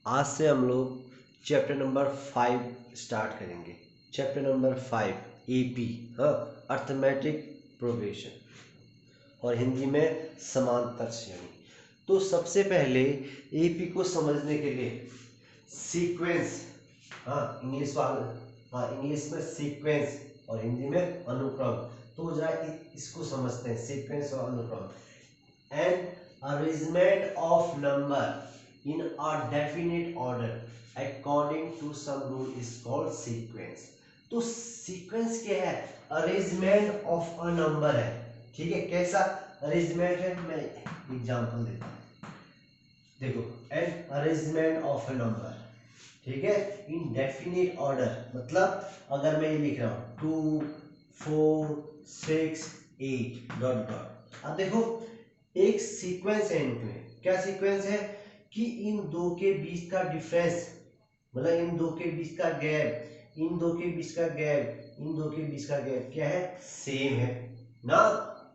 आज से हम लोग चैप्टर नंबर 5 स्टार्ट करेंगे। चैप्टर नंबर 5 एपी, हाँ, अर्थमेटिक प्रोग्रेशन, और हिंदी में समांतर श्रेणी। तो सबसे पहले एपी को समझने के लिए सीक्वेंस, हाँ इंग्लिश वाला, हाँ इंग्लिश में सीक्वेंस और हिंदी में अनुक्रम। तो जरा इसको समझते हैं, सीक्वेंस और अनुक्रम। An arrangement of number in a definite order according to some rule is called sequence। तो सीक्वेंस क्या है? अरेंजमेंट ऑफ अ नंबर है। ठीक है, कैसा अरेंजमेंट है? मैं एग्जांपल देता हूँ। देखो, an arrangement of a number, ठीक है, इन डेफिनेट ऑर्डर। मतलब अगर मैं ये लिख रहा हूँ 2 4 6 8 डॉट डॉट। अब देखो, एक सीक्वेंस है इनमें। क्या सीक्वेंस है? कि इन दो के बीच का डिफरेंस, मतलब इन दो के बीच का गैप, इन दो के बीच का गैप, इन दो के बीच का गैप क्या है? सेम है ना।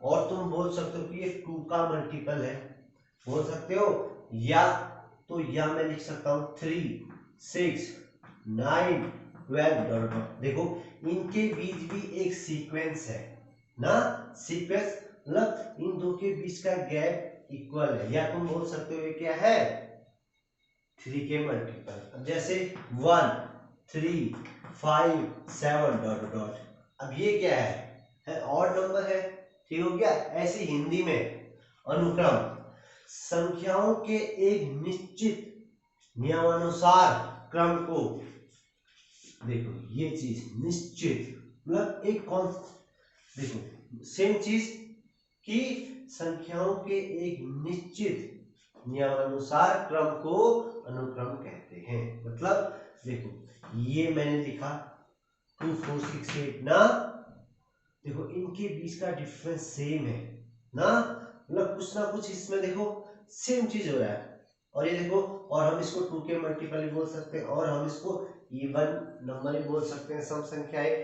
और तुम बोल सकते हो कि ये 2 का मल्टीपल है, बोल सकते हो। या तो या मैं लिख सकता हूं 3 6 9 12 डॉट डॉट। देखो, इनके बीच भी एक सीक्वेंस है ना। सीक्वेंस मतलब इन दो के बीच का गैप इक्वल है। या तुम बोल सकते हो ये क्या है? 3 के मल्टीपल। जैसे 1 3 5 7 डॉट डॉट। अब ये क्या है ऑड नंबर है। ठीक हो गया। ऐसे हिंदी में अनुक्रम संख्याओं के एक निश्चित नियमानुसार क्रम को, देखो ये चीज निश्चित मतलब एक कौन, देखो सेम चीज कि संख्याओं के एक निश्चित नियमानुसार क्रम को अनुक्रम कहते हैं। मतलब देखो, ये मैंने लिखा 2 4 6 8 ना। देखो इनके बीच का डिफरेंस सेम है ना, मतलब कुछ ना कुछ इसमें देखो सेम चीज हो रहा है। और ये देखो, और हम इसको 2 के मल्टीपल भी बोल सकते हैं, और हम इसको इवन नंबर भी बोल सकते हैं, सम संख्याएं।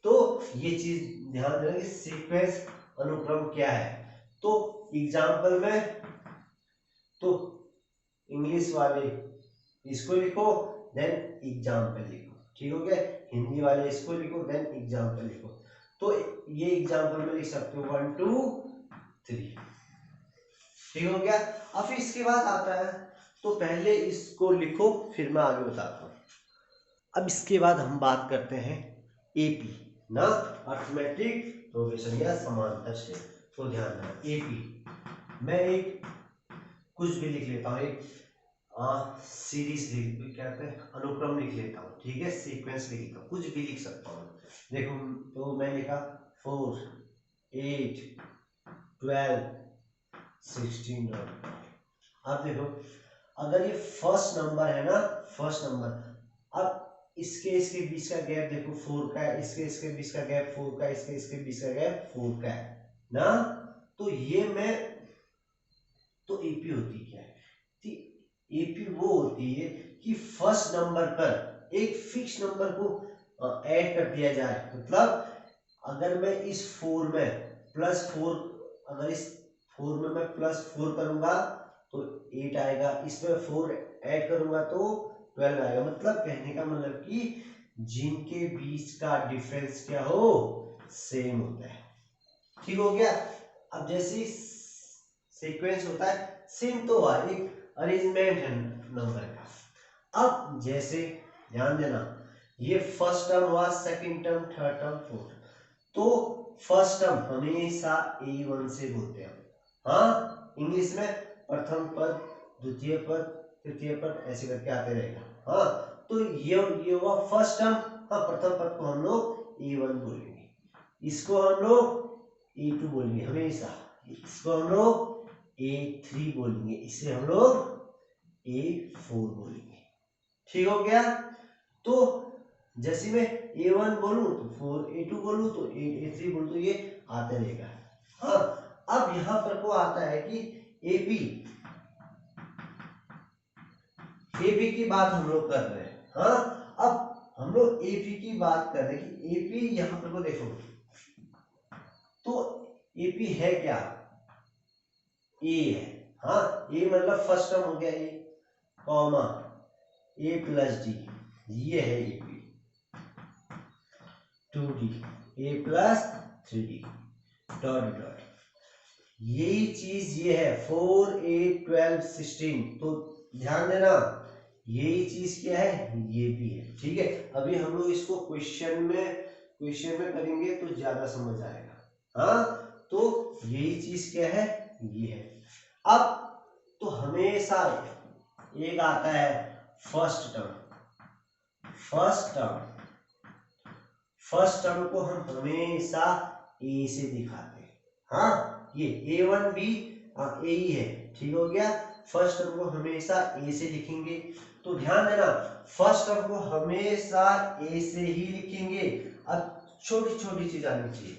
तो ये चीज ध्यान देना कि सीक्वेंस अनुक्रम क्या है। तो एग्जाम्पल में तो इंग्लिश वाले इसको लिखो, देन एग्जाम्पल लिखो। ठीक हो गया। हिंदी वाले इसको लिखो, देन एग्जाम्पल लिखो। तो ये एग्जाम्पल में लिख सकते हो 1 2 3। ठीक हो गया। अब फिर इसके बाद आता है, तो पहले इसको लिखो फिर मैं आगे बताता हूँ। अब इसके बाद हम बात करते हैं एपी ना, अर्थमेटिक प्रोग्रेशन या समांतर श्रेणी। तो ध्यान रखना एपी, मैं एक कुछ भी लिख लेता हूँ, एक सीरीज लिख, क्या कहते हैं, अनुक्रम लिख लेता हूँ। ठीक है, सीक्वेंस लिख लेता हूँ, कुछ भी लिख सकता हूँ। देखो, तो मैं लिखा 4 8 12 16। अब देखो, अगर ये फर्स्ट नंबर है ना, फर्स्ट नंबर, अब इसके बीच का गैप देखो 4 का है, इसके बीच का गैप 4 का है, इसके बीच का गैप 4 का है ना। तो ये मैं, तो एपी होती क्या है? एपी वो होती है कि फर्स्ट नंबर पर एक फिक्स नंबर को ऐड कर दिया जाए। मतलब अगर मैं इस 4 में +4, अगर इस 4 में मैं +4 करूंगा तो 8 आएगा, इसमें 4 ऐड करूंगा तो 12 आएगा। मतलब कहने का मतलब कि जिनके बीच का डिफरेंस क्या हो, सेम होता है। ठीक हो गया। अब जैसे सीक्वेंस होता है सेम, तो हुआ एक अरेंजमेंट है नंबर का। अब जैसे ध्यान देना, ये फर्स्ट टर्म हुआ, second term, third term, fourth. तो फर्स्ट टर्म हमेशा A1 से बोलते हैं। हाँ, इंग्लिश में प्रथम पद, द्वितीय पद, तृतीय पद, ऐसे करके आते रहेगा। हाँ, तो ये हुआ फर्स्ट टर्म। हाँ, प्रथम पद को हम लोग A1 बोलेंगे, इसको हम लोग A2 बोलेंगे हमेशा, इसको हम लोग A3 बोलेंगे, इसे हम लोग A4 बोलेंगे। ठीक हो गया। तो जैसे मैं A1 बोलूं तो 4, A2 बोलूं तो 8, A3 बोलूं तो ये आते रहेगा। हाँ, अब यहां पर को आता है कि AP, AP की बात हम लोग कर रहे हैं। हाँ, अब हम लोग AP की बात कर रहे हैं कि AP यहां पर को देखो, तो AP है क्या? ए है। हाँ, ए मतलब फर्स्ट टर्म हो गया ए, कॉमा ए प्लस डी, ये है A P. 2d A plus 3d dot dot, यही चीज ये है 4 8 12 16। तो ध्यान देना यही चीज क्या है, ये भी है। ठीक है, अभी हम लोग इसको क्वेश्चन में करेंगे तो ज्यादा समझ आएगा। हाँ, तो यही चीज क्या है, ये है। अब तो हमेशा एक आता है फर्स्ट टर्म को हम हमेशा ए से दिखाते हैं। हाँ, ये A1 भी ए ही है। ठीक हो गया, फर्स्ट टर्म को हमेशा ए से लिखेंगे। तो ध्यान देना फर्स्ट टर्म को हमेशा ए से ही लिखेंगे। अब छोटी छोटी चीज आनी चाहिए,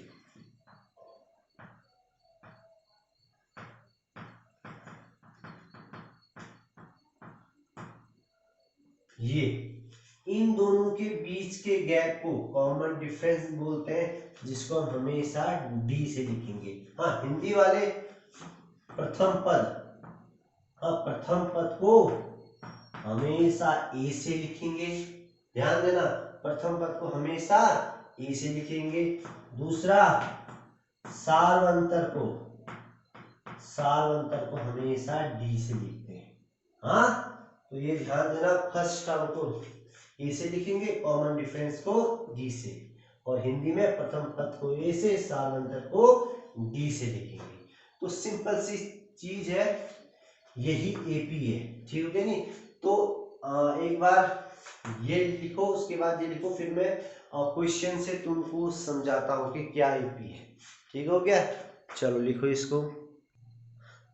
ये इन दोनों के बीच के गैप को कॉमन डिफरेंस बोलते हैं, जिसको हम हमेशा डी से लिखेंगे। हाँ, हिंदी वाले प्रथम पद को हमेशा ए से लिखेंगे। ध्यान देना, प्रथम पद को हमेशा ए से लिखेंगे। दूसरा, सार्वंतर को हमेशा डी से लिखते हैं। हाँ, तो ये ध्यान देना, फर्स्ट टर्म को ए से लिखेंगे, कॉमन डिफरेंस को डी से, और हिंदी में प्रथम पद को ए से, सार्वंतर को डी से लिखेंगे। तो सिंपल सी चीज है, यही एपी है। ठीक है नहीं? तो एक बार ये लिखो, उसके बाद ये लिखो, फिर मैं क्वेश्चन से तुमको समझाता हूँ कि क्या एपी है। ठीक हो गया? चलो लिखो इसको।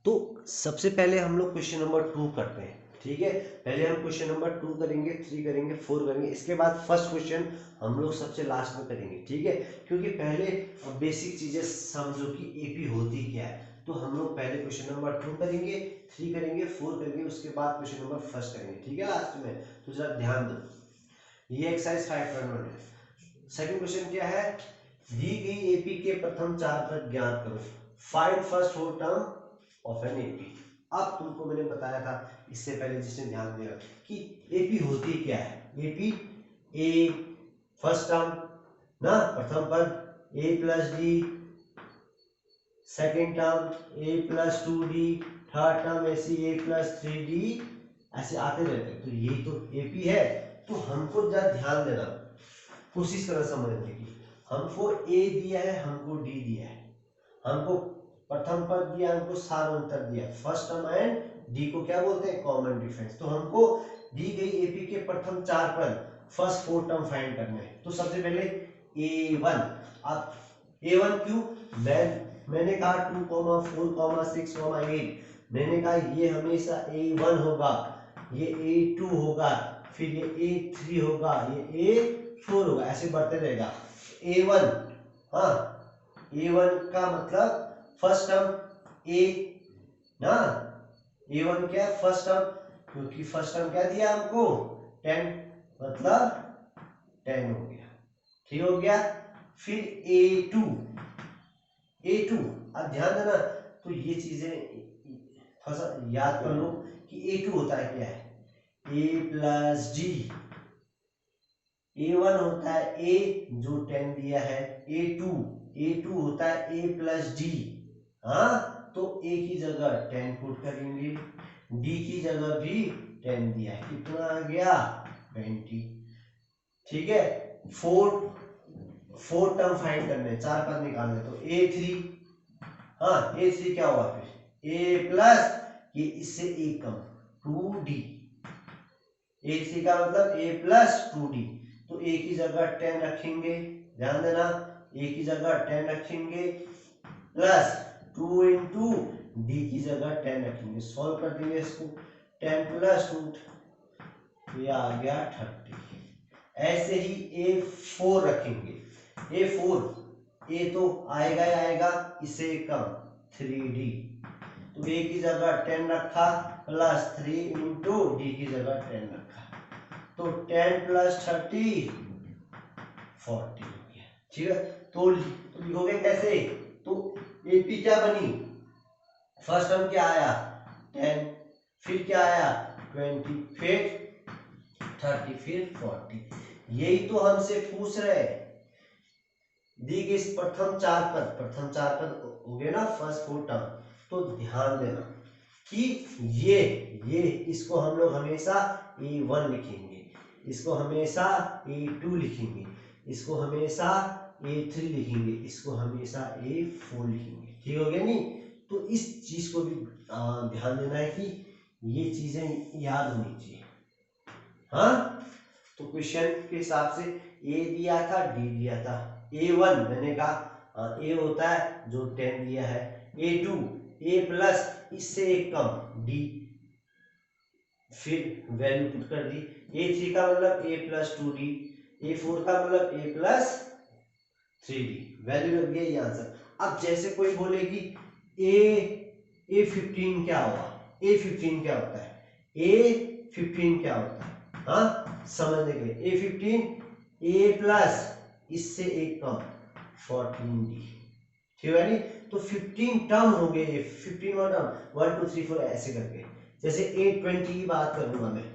तो सबसे पहले हम लोग क्वेश्चन नंबर 2 करते हैं। ठीक है, पहले हम क्वेश्चन नंबर 2 करेंगे, 3 करेंगे, 4 करेंगे, इसके बाद फर्स्ट क्वेश्चन हम लोग सबसे लास्ट में करेंगे। ठीक है, क्योंकि पहले बेसिक चीजें समझो कि एपी होती क्या है। तो हम लोग पहले क्वेश्चन नंबर 2 करेंगे, 3 करेंगे, 4 करेंगे, उसके बाद क्वेश्चन नंबर फर्स्ट करेंगे। ठीक है, लास्ट में। तो जरा ध्यान दो, ये एक्सरसाइज 5.1 है। सेकंड क्वेश्चन क्या है, दी गई एपी के प्रथम 4 पद ज्ञात करो, find first 4 term of an AP. अब तुमको मैंने बताया था इससे पहले, जिसने ध्यान दिया, कि एपी होती क्या है। एपी ए फर्स्ट टर्म ना, प्रथम पद ए प्लस डी, सेकेंड टर्म ए प्लस 2d, थर्ड टर्म ऐसी ए प्लस 3d, ऐसे आते रहते हैं। तो यही तो एपी है। तो हमको जरा ध्यान देना, कोशिश करना समझने की। हमको ए दिया है, हमको डी दिया है, हमको प्रथम पद दिया, हमको सार्वंतर दिया। फर्स्ट टर्म एंड डी को क्या बोलते हैं, कॉमन डिफरेंस। तो हमको दी गई एपी के प्रथम 4 पद, फर्स्ट 4 टर्म फाइंड करने हैं। तो सबसे पहले A1। अब A1 क्यों, मैंने कहा 2, 4, 6, 8, मैंने कहा ये हमेशा A1 होगा, ये A2 होगा, फिर ये A3 होगा, ये A4 होगा, ऐसे बढ़ते रहेगा। A1, हाँ, A1 का मतलब फर्स्ट टर्म ए ना, A1 क्या है, फर्स्ट टर्म, क्योंकि फर्स्ट टर्म क्या दिया हमको 10, मतलब 10 हो गया। ठीक हो गया। फिर A2, अब ध्यान देना, तो ये चीजें थोड़ा सा याद कर लो कि A2 होता है क्या है, A प्लस डी। A1 होता है A जो 10 दिया है, A2 होता है A प्लस डी। हाँ, तो A की जगह 10 पुट करेंगे, D की जगह भी 10 दिया है, कितना आ गया 20। ठीक है, 4 टर्म फाइंड करने, 4 पद निकालने। तो A3, हाँ, A3 क्या हुआ, फिर A प्लस, ये इससे A कम 2D, A3 का मतलब A प्लस 2D। तो A की जगह 10 रखेंगे, ध्यान देना, A की जगह 10 रखेंगे, प्लस 2 इंटू डी की जगह 10 रखेंगे। सॉल्व कर देंगे इसको, 10 प्लस 2, ये आ गया 30। ऐसे ही A4 रखेंगे, A तो आएगा ही आएगा, इसे कम 3D। तो A की जगह 10 रखा, प्लस 3 इंटू डी की जगह 10 रखा, तो 10 प्लस 30 40 हो गया। ठीक है, तो लिखोगे कैसे, तो एपी क्या बनी, फर्स्ट टर्म क्या आया 10, फिर क्या आया 20, फिर 30 फिर 40। यही तो हमसे पूछ रहे हैं। दी गई प्रथम चार पद हो गए ना, फर्स्ट 4 टर्म। तो ध्यान देना कि ये इसको हम लोग हमेशा A1 लिखेंगे, इसको हमेशा A2 लिखेंगे, इसको हमेशा A3 लिखेंगे, इसको हमेशा A4 लिखेंगे। ठीक हो गया नहीं? तो इस चीज को भी ध्यान देना है कि ये चीजें याद होनी चाहिए। हाँ, तो क्वेश्चन के हिसाब से ए दिया था, डी दिया था। A1 मैंने कहा ए होता है जो 10 दिया है, A2 A प्लस इससे एक कम डी, फिर वैल्यू पुट कर दी। A3 का मतलब A प्लस 2D, A4 का मतलब A प्लस 3D, वैल्यू लग गई ये आंसर। अब जैसे कोई बोले कि A15 क्या होगा, A15 क्या होता है, A15 क्या होता है, हाँ समझने के लिए। A15 A प्लस इससे एक कम 14D, ठीक है नहीं? तो 15 टर्म हो गए, 15 टर्म 1 2 3 4 ऐसे करके। जैसे A20 की बात करूंगा मैं,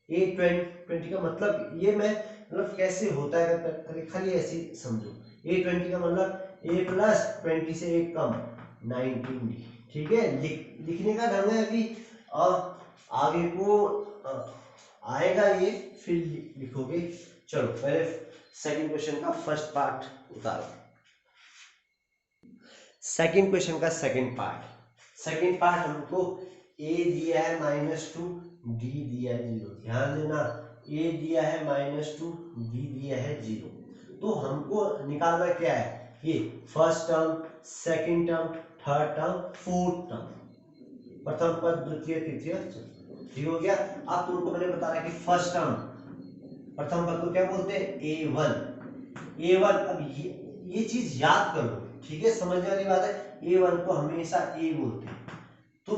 A20 का मतलब ये मैं मतलब कैसे होता है खाली ऐसे समझो। A20 का मतलब A प्लस 20 से एक कम 19D, ठीक है? लिखने का ढंग है अभी, और आगे को आएगा ये, फिर लिखोगे। चलो पहले सेकंड क्वेश्चन का फर्स्ट पार्ट उतारो। सेकंड क्वेश्चन का सेकंड पार्ट हमको ए दिया है -2, डी दिया है 0। ध्यान देना, ए दिया है -2, डी दिया है 0। तो हमको निकालना क्या है, ये first term, second term, third term, fourth term, प्रथम पद, द्वितीय, तृतीय, चतुर्थ। ठीक हो गया? अब तुमको मैंने बताया कि फर्स्ट टर्म, प्रथम पद को क्या बोलते हैं, A1। अब ये चीज याद कर लो, ठीक है? समझने वाली बात है। A1 को हमेशा A बोलते हैं। तुम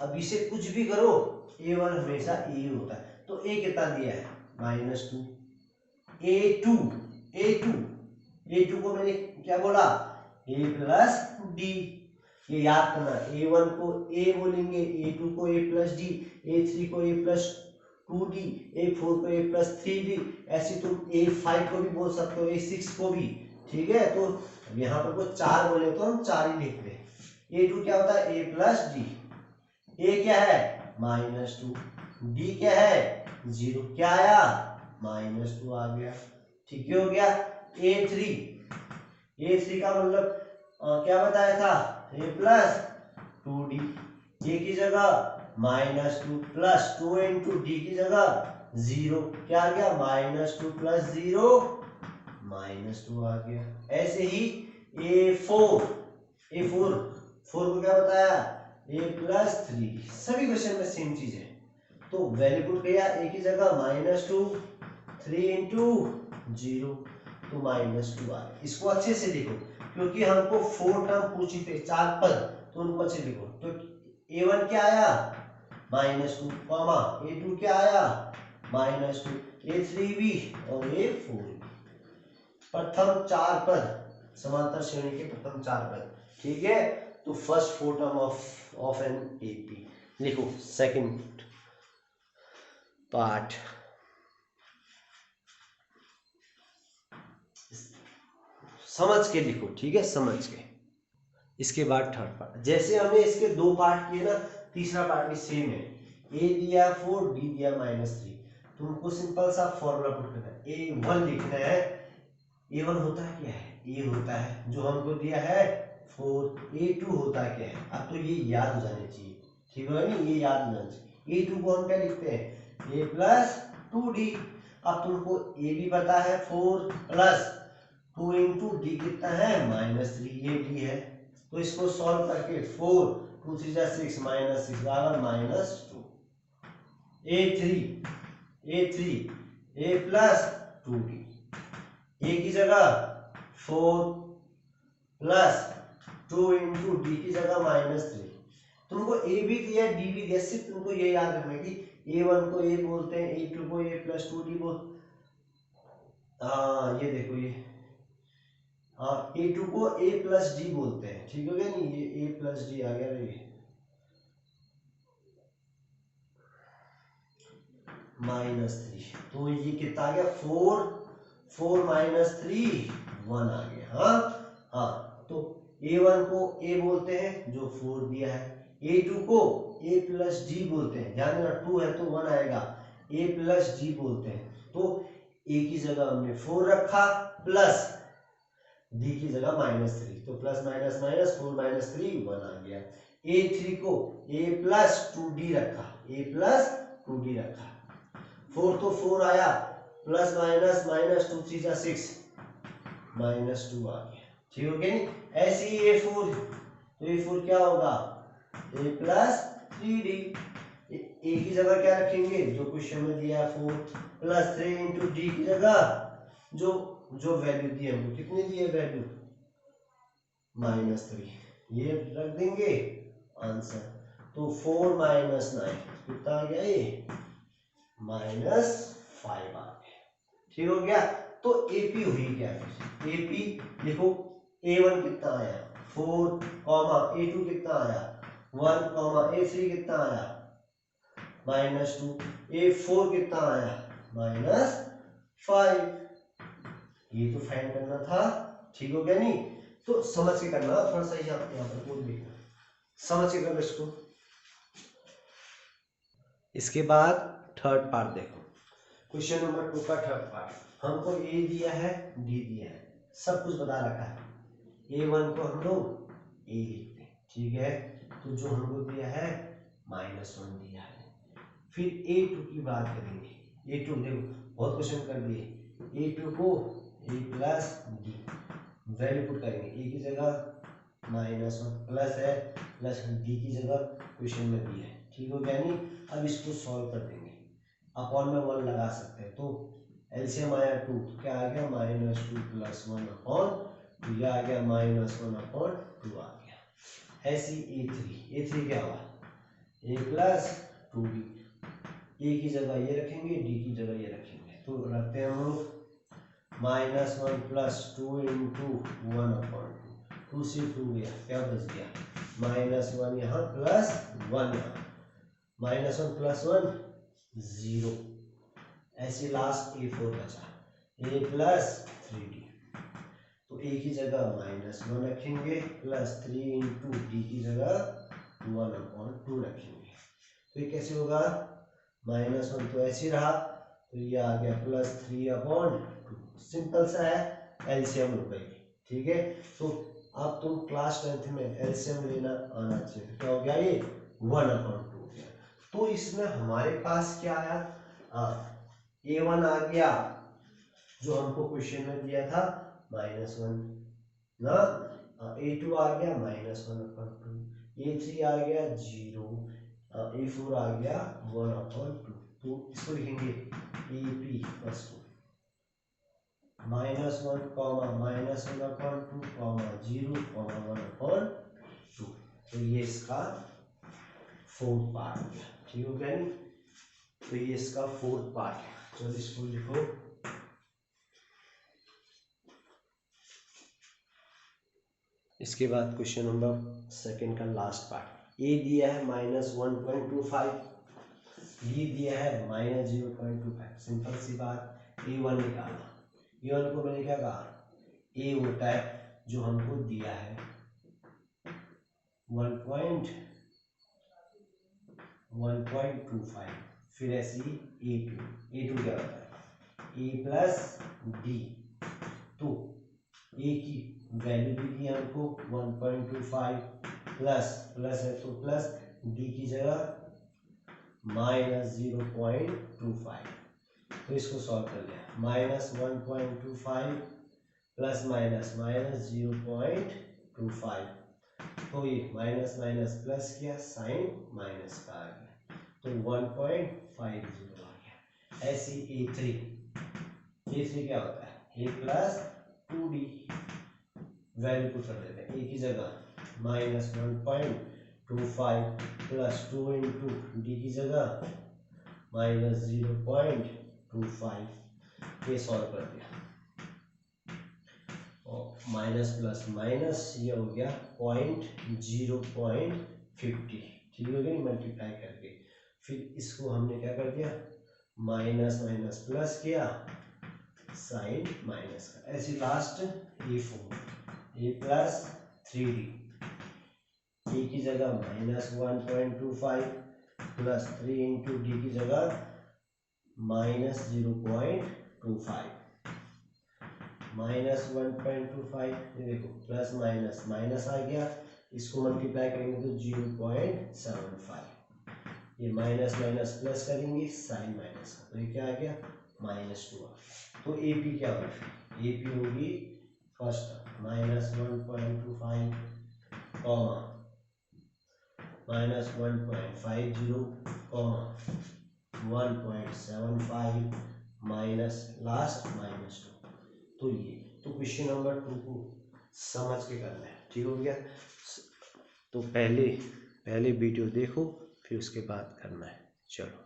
अभी से कुछ भी करो, A1 हमेशा A होता है। तो A कितना दिया है, -2। A2 को मैंने क्या बोला, A प्लस D। ये याद करना, A1 को A बोलेंगे, A2 को A प्लस D, A3 को A प्लस 2D, A4 को A प्लस 3D। ऐसे तुम A5 को भी बोल सकते हो, A6 को भी, ठीक है? तो यहाँ पर को 4 बोले तो हम 4 ही लिख रहे हैं। A2 क्या होता है, A प्लस D। A क्या है, -2, D क्या है 0, क्या आया -2 आ गया। ठीक हो गया? A3 का मतलब क्या बताया था, A प्लस 2D। A की जगह -2 प्लस 2 इंटू D की जगह 0, क्या आ गया -2 प्लस 0 -2 आ गया। ऐसे ही A4 को क्या बताया, A प्लस 3D। सभी क्वेश्चन में सेम चीज है। तो वैल्यू पुट किया, A की जगह -2, 3 इंटू 0 तो -2 आ गया। इसको अच्छे से लिखो क्योंकि हमको 4 टर्म पूछी थे, 4 पद, तो उनको अच्छे लिखो। तो A1 क्या आया -2, कॉमा A2 क्या आया -2, A3 भी और A4 भी। प्रथम 4 पद, समांतर श्रेणी के प्रथम 4 पद, ठीक है? तो first 4 term of an AP लिखो। सेकंड पार्ट, समझ के लिखो, ठीक है? समझ के। इसके बाद थर्ड पार्ट, जैसे हमने इसके 2 पार्ट किए ना, तीसरा पार्ट भी सेम है। ए दिया 4, डी दिया -3। तुमको सिंपल सा फॉर्मूला पुट करना है, A1 लिखना है। A1 होता है क्या है, A होता है जो हमको दिया है 4। A2 होता है क्या है, अब तो ये याद हो जाने चाहिए, ठीक है नहीं? ये याद हो जाना चाहिए। A2 को हम क्या लिखते हैं, A प्लस 2D। अब तुमको A भी पता है 4 प्लस 2 इंटू D कितना है -3, ये D है। तो इसको सॉल्व करके 4 2 3 6 -6 -2। A3 A plus 2D, A की जगह 4 प्लस 2 इंटू D की जगह -3। तुमको A भी दिया D भी दिया, सिर्फ तुमको ये याद रखना है कि A1 को A बोलते हैं, A2 को A प्लस 2D बोल। हाँ ये देखो, ये A2 को A प्लस D बोलते हैं, ठीक हो गया नहीं? ये A प्लस D आ गया, ये -3। तो ये कितना आ गया 4 -3 1 आ गया। हाँ हाँ, तो A1 को A बोलते हैं जो 4 दिया है, A2 को A प्लस डी बोलते हैं, ध्यान देना 2 है तो 1 आएगा, A प्लस डी बोलते हैं। तो A की जगह हमने 4 रखा प्लस D की जगह -3, तो प्लस माइनस माइनस 4 -3 1 आ गया। A3 को A प्लस 2D रखा, A प्लस 2D रखा, 4 तो 4 आया, प्लस माइनस माइनस 2 3 6 -2 आ गया। ठीक हो गया नहीं? ऐसे ही A4, तो A4 क्या होगा A प्लस 3D, A की जगह क्या रखेंगे जो क्वेश्चन में दिया है 4 प्लस 3 इंटू डी की जगह जो वैल्यू दी है हमको, कितनी दी है वैल्यू -3, ये रख देंगे आंसर। तो 4 - 9 कितना आ गया ये -5 आ गया। ठीक हो गया। तो एपी हुई क्या है, एपी देखो A1 कितना आया 4, A2 कितना आया 1, A3 कितना आया -2, A4 कितना आया -5। ये तो फाइंड करना था। ठीक हो गया नहीं? तो समझ के करना, थोड़ा सा यहाँ पर बोल देखना, समझ के करना इसको। इसके बाद थर्ड पार्ट देखो, क्वेश्चन नंबर 2 का थर्ड पार्ट। हमको ए दिया है, डी दिया है, सब कुछ बता रखा है। A1 को हम लोग ए लिखते हैं, ठीक है। तो जो हमको दिया है -1 दिया है। फिर A2 की बात करेंगे। A2 देखो बहुत क्वेश्चन कर दिए। A2 को A plus D value put करेंगे, ए की जगह -1 प्लस है, प्लस डी की जगह क्वेश्चन में दी है। ठीक हो गया नहीं? अब इसको सॉल्व कर देंगे, अपॉन में 1 लगा सकते हैं, तो एलसीएम आया 2, क्या आ गया -2 प्लस 1 अपॉन, यह आ गया -1 अपॉन 2 आ गया। ऐसी A3 क्या हुआ A प्लस 2D, ए की जगह ये रखेंगे, डी की जगह ये रखेंगे, तो रखते हैं हम लोग -1 प्लस 2 इंटू 1 अपॉन 2 से 2 गया, क्या बच गया -1 यहाँ प्लस 1 यहाँ, -1 प्लस 1 0। ऐसे लास्ट A4 बचा, A प्लस 3D, तो A की जगह -1 रखेंगे प्लस 3 इंटू डी की जगह 1 अपॉन 2 रखेंगे। तो ये कैसे होगा -1 तो ऐसे रहा, तो ये आ गया +3 अपॉन 2, सिंपल सा है, एलसीएम हो गई। ठीक है, तो अब तुम क्लास 10th में एलसीएम लेना आना चाहिए। क्या हो गया ये 1 अपॉन 2 हो गया। तो इसमें हमारे पास क्या आया, A1 आ गया जो हमको क्वेश्चन में दिया था -1 ना, A2 आ गया -1 अपॉन 2, A3 आ गया 0, A4 आ गया 1 अपॉन 2। तो इसको लिखेंगे AP फर्स्ट -1, -1 अपॉन 2, 0, 1 अपॉन 2। तो ये इसका फोर्थ पार्ट हो गया। ठीक हो गया नहीं? तो ये इसका फोर्थ पार्ट है। चलो इसको लिखो, इसके बाद क्वेश्चन नंबर सेकंड का लास्ट पार्ट। ए दिया है -1.25, बी दिया है -0.25। सिंपल सी बात, A1 निकालना। A1 को मैंने क्या कहा, ए होता है जो हमको दिया है 1.25, फिर ऐसी A2 क्या होता है A प्लस डी, तो ए की वैल्यू भी दी हमको 1.25 प्लस है तो प्लस, डी की जगह -0.25। तो इसको सॉल्व कर लिया, -1.25 प्लस माइनस -0.25, तो ये माइनस माइनस प्लस किया, साइन माइनस का आ गया, तो 1.50 आ गया। ऐसी A3 क्या होता है A plus 2D, value put कर देते हैं, ए की जगह -1.25 प्लस 2 इंटू डी की जगह -0.25, ये सॉल्व कर दिया, और माइनस प्लस माइनस ये हो गया 0.50। ठीक हो गया, मल्टीप्लाई करके। फिर इसको हमने क्या कर दिया माइनस माइनस प्लस किया, साइन माइनस का, ऐसे last A4 A plus 3D, ए की जगह -1.25 प्लस 3 इंटू डी की जगह -0.25 -1.25, ये देखो प्लस माइनस माइनस आ गया, इसको मल्टीप्लाई करेंगे तो 0.75, ये माइनस माइनस प्लस करेंगे साइन माइनस का, तो ये क्या आ गया -2। तो AP क्या होगा, AP होगी first -1.25 comma -1.50 comma 1.75 minus last -2। तो ये तो क्वेश्चन नंबर 2 को समझ के करना है, ठीक हो गया। तो पहले वीडियो देखो, फिर उसके बाद करना है। चलो।